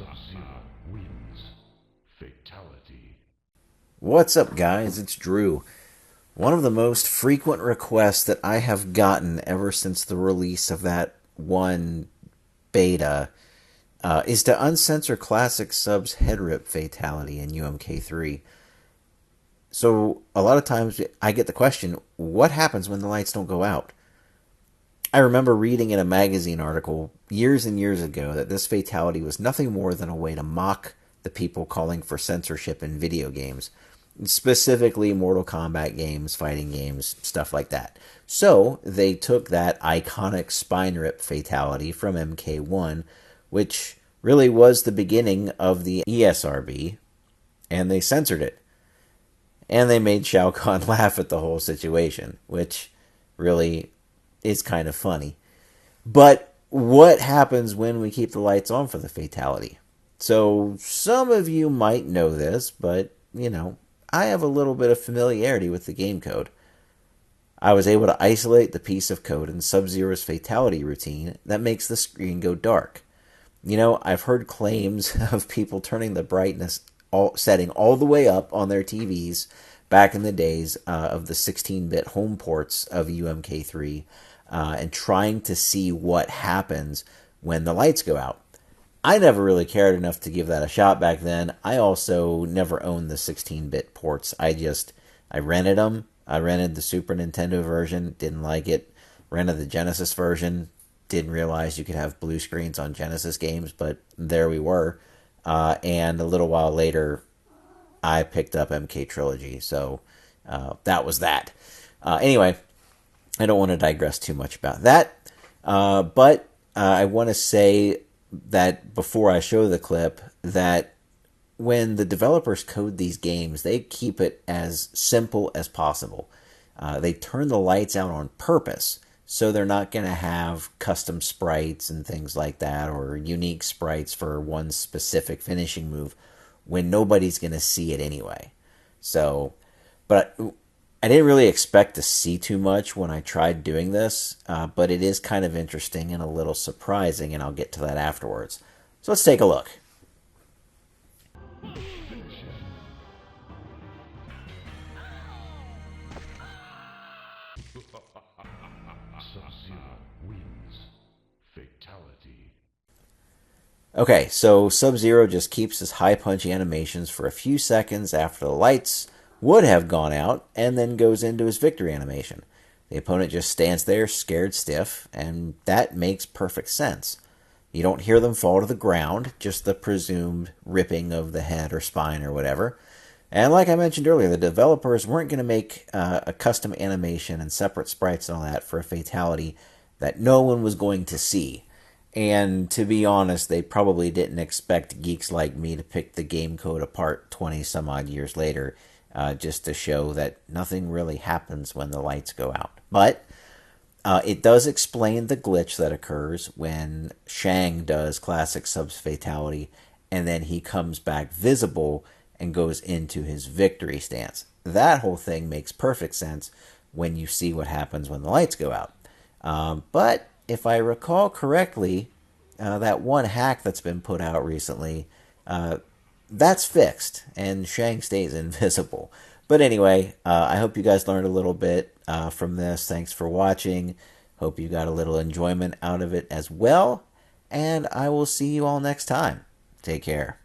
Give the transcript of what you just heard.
Sub-Zero wins. Fatality. What's up, guys? It's Drew. One of the most frequent requests that I have gotten ever since the release of that one beta is to uncensor classic subs head rip fatality in UMK3. So a lot of times I get the question, what happens when the lights don't go out? I remember reading in a magazine article years and years ago that this fatality was nothing more than a way to mock the people calling for censorship in video games, specifically Mortal Kombat games, fighting games, stuff like that. So they took that iconic spine rip fatality from MK1, which really was the beginning of the ESRB, and they censored it. And they made Shao Kahn laugh at the whole situation, which really is kind of funny. But what happens when we keep the lights on for the fatality? So some of you might know this, but, I have a little bit of familiarity with the game code. I was able to isolate the piece of code in Sub-Zero's fatality routine that makes the screen go dark. I've heard claims of people turning the brightness setting all the way up on their TVs back in the days of the 16-bit home ports of UMK3 and trying to see what happens when the lights go out. I never really cared enough to give that a shot back then. I also never owned the 16-bit ports. I rented them. I rented the Super Nintendo version, didn't like it. Rented the Genesis version, didn't realize you could have blue screens on Genesis games, but there we were. And a little while later, I picked up MK Trilogy, so that was that. Anyway, I don't want to digress too much about that, but I want to say that before I show the clip, that when the developers code these games, they keep it as simple as possible. They turn the lights out on purpose, so they're not going to have custom sprites and things like that, or unique sprites for one specific finishing move when nobody's going to see it anyway. So, but I didn't really expect to see too much when I tried doing this, but it is kind of interesting and a little surprising, and I'll get to that afterwards. So let's take a look. Sub-Zero wins. Fatality. Okay, so Sub-Zero just keeps his high punchy animations for a few seconds after the lights would have gone out, and then goes into his victory animation. The opponent just stands there scared stiff, and that makes perfect sense. You don't hear them fall to the ground, just the presumed ripping of the head or spine or whatever. And like I mentioned earlier, the developers weren't going to make a custom animation and separate sprites and all that for a fatality that no one was going to see. And to be honest, they probably didn't expect geeks like me to pick the game code apart 20 some odd years later, just to show that nothing really happens when the lights go out. But it does explain the glitch that occurs when Shang does classic subs fatality, and then he comes back visible and goes into his victory stance. That whole thing makes perfect sense when you see what happens when the lights go out. But if I recall correctly, that one hack that's been put out recently, that's fixed, and Shang stays invisible. But anyway, I hope you guys learned a little bit from this. Thanks for watching. Hope you got a little enjoyment out of it as well. And I will see you all next time. Take care.